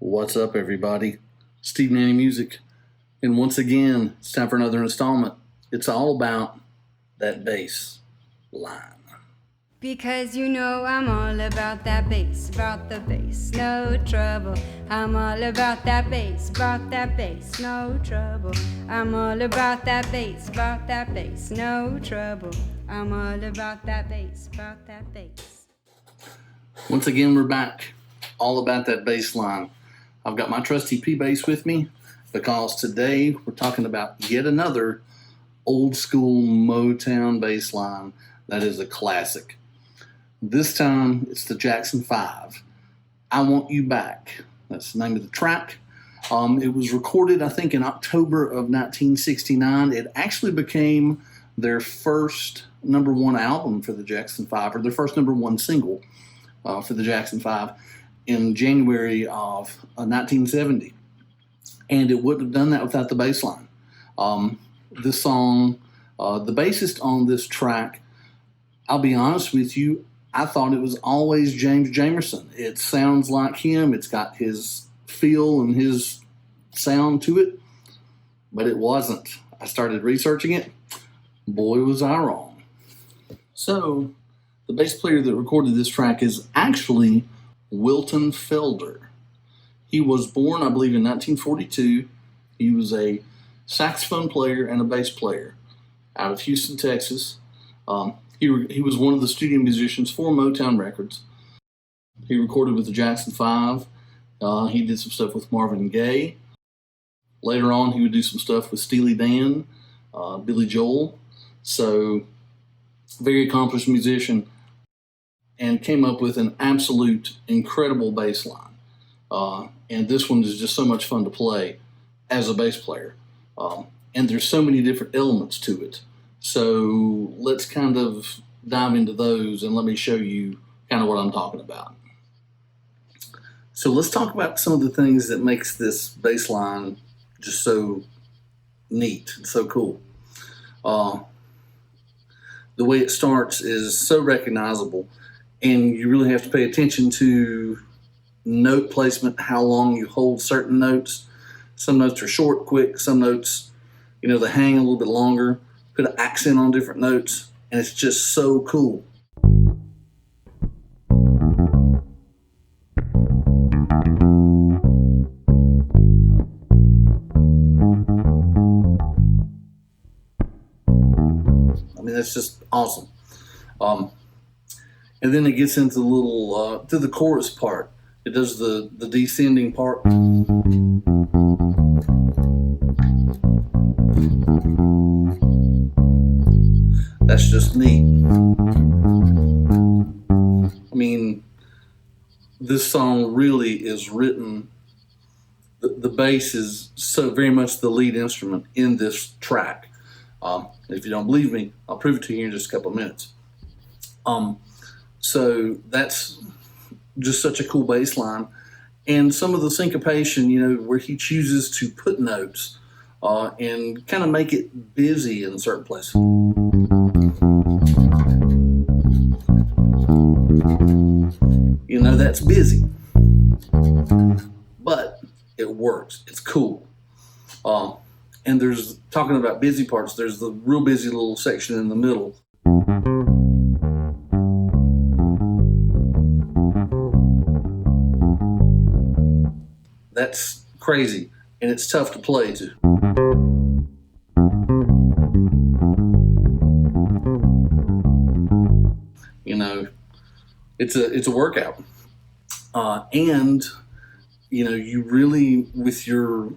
What's up, everybody? Steve Nanny Music. And once again, it's time for another installment. It's all about that bass line. Because you know I'm all about that bass, no trouble. I'm all about that bass, no trouble. I'm all about that bass, no trouble. I'm all about that bass, Once again, we're back. All about that bass line. I've got my trusty P bass with me because today we're talking about yet another old school Motown bass line that is a classic. This time it's the Jackson 5. I Want You Back. That's the name of the track. It was recorded, I think, in October of 1969. It actually became their first number one album for the Jackson 5, or their first number one single for the Jackson 5 in January of 1970. And it wouldn't have done that without the bass line. This song, the bassist on this track, I'll be honest with you, I thought it was always James Jamerson. It sounds like him. It's got his feel and his sound to it, but it wasn't. I started researching it. Boy, was I wrong. So, the bass player that recorded this track is actually Wilton Felder. He was born, I believe, in 1942. He was a saxophone player and a bass player out of Houston, Texas. He was one of the studio musicians for Motown Records. He recorded with the Jackson 5. He did some stuff with Marvin Gaye. Later on, he would do some stuff with Steely Dan, Billy Joel. So, very accomplished musician, and came up with an absolute incredible bass line. And this one is just so much fun to play as a bass player. And there's so many different elements to it. So let's kind of dive into those and let me show you kind of what I'm talking about. So let's talk about some of the things that makes this bass line just so neat and so cool. The way it starts is so recognizable, and you really have to pay attention to note placement, how long you hold certain notes. Some notes are short, quick. Some notes, they hang a little bit longer. Put an accent on different notes, and it's just so cool. I mean, that's just awesome. And then it gets into the little, to the chorus part. It does the descending part. That's just neat. I mean, this song really is written, the bass is so very much the lead instrument in this track. If you don't believe me, I'll prove it to you in just a couple of minutes. So that's just such a cool bass line. And some of the syncopation, where he chooses to put notes and kind of make it busy in certain places. That's busy. But it works. It's cool. And there's, talking about busy parts, there's the real busy little section in the middle. That's crazy, and it's tough to play too. It's a workout. And you really, with your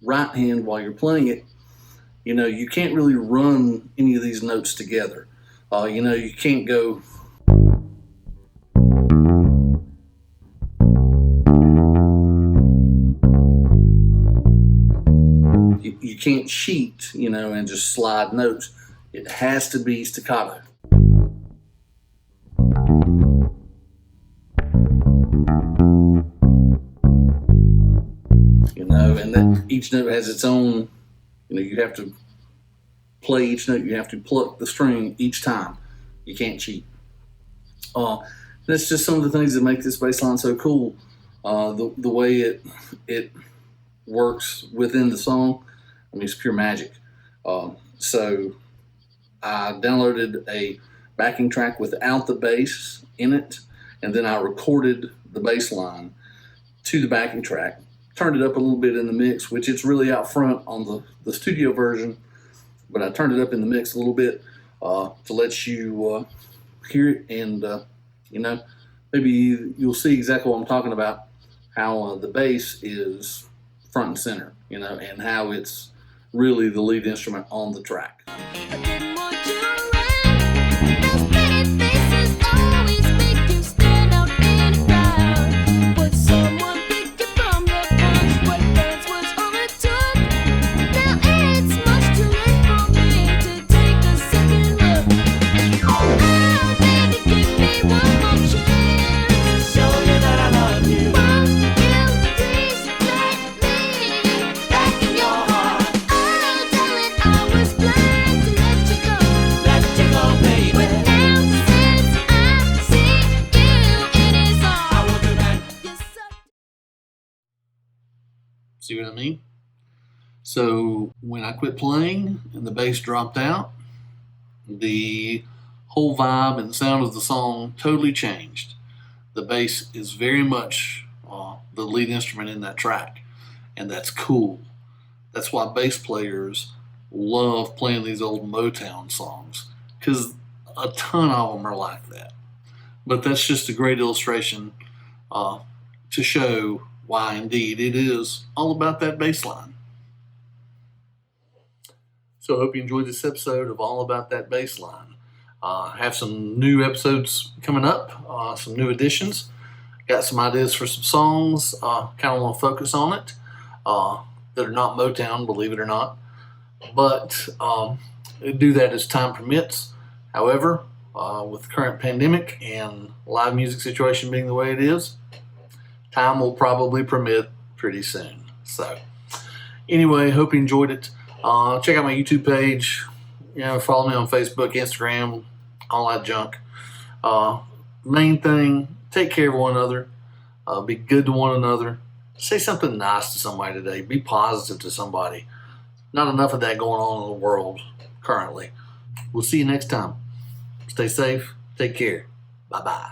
right hand while you're playing it, you can't really run any of these notes together. You can't go. You can't cheat, and just slide notes. It has to be staccato. And then each note has its own, you have to play each note, you have to pluck the string each time. You can't cheat. That's just some of the things that make this bass line so cool. The way it works within the song, I mean, it's pure magic. So I downloaded a backing track without the bass in it, and then I recorded the bass line to the backing track, turned it up a little bit in the mix, which it's really out front on the studio version, but I turned it up in the mix a little bit to let you hear it, and maybe you'll see exactly what I'm talking about, how the bass is front and center, and how it's really the lead instrument on the track. See what I mean? So when I quit playing and the bass dropped out, the whole vibe and sound of the song totally changed. The bass is very much the lead instrument in that track, and that's cool. That's why bass players love playing these old Motown songs, because a ton of them are like that. But that's just a great illustration to show why indeed it is all about that bass line. So I hope you enjoyed this episode of All About That Bass Line. I have some new episodes coming up, some new additions. Got some ideas for some songs, kind of want to focus on it, that are not Motown, believe it or not. But do that as time permits. However, with the current pandemic and live music situation being the way it is, time will probably permit pretty soon. So anyway, hope you enjoyed it. Check out my YouTube page. Follow me on Facebook, Instagram, all that junk. Main thing, take care of one another. Be good to one another. Say something nice to somebody today. Be positive to somebody. Not enough of that going on in the world currently. We'll see you next time. Stay safe. Take care. Bye-bye.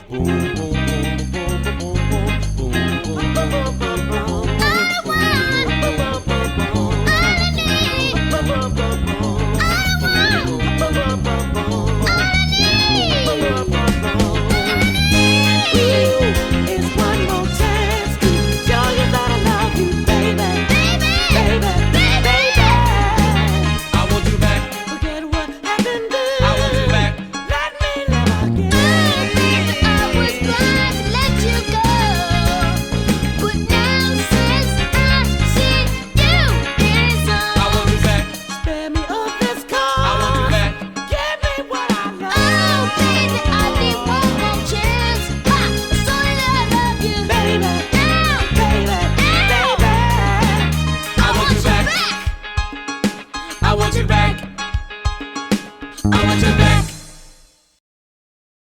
boom, boom.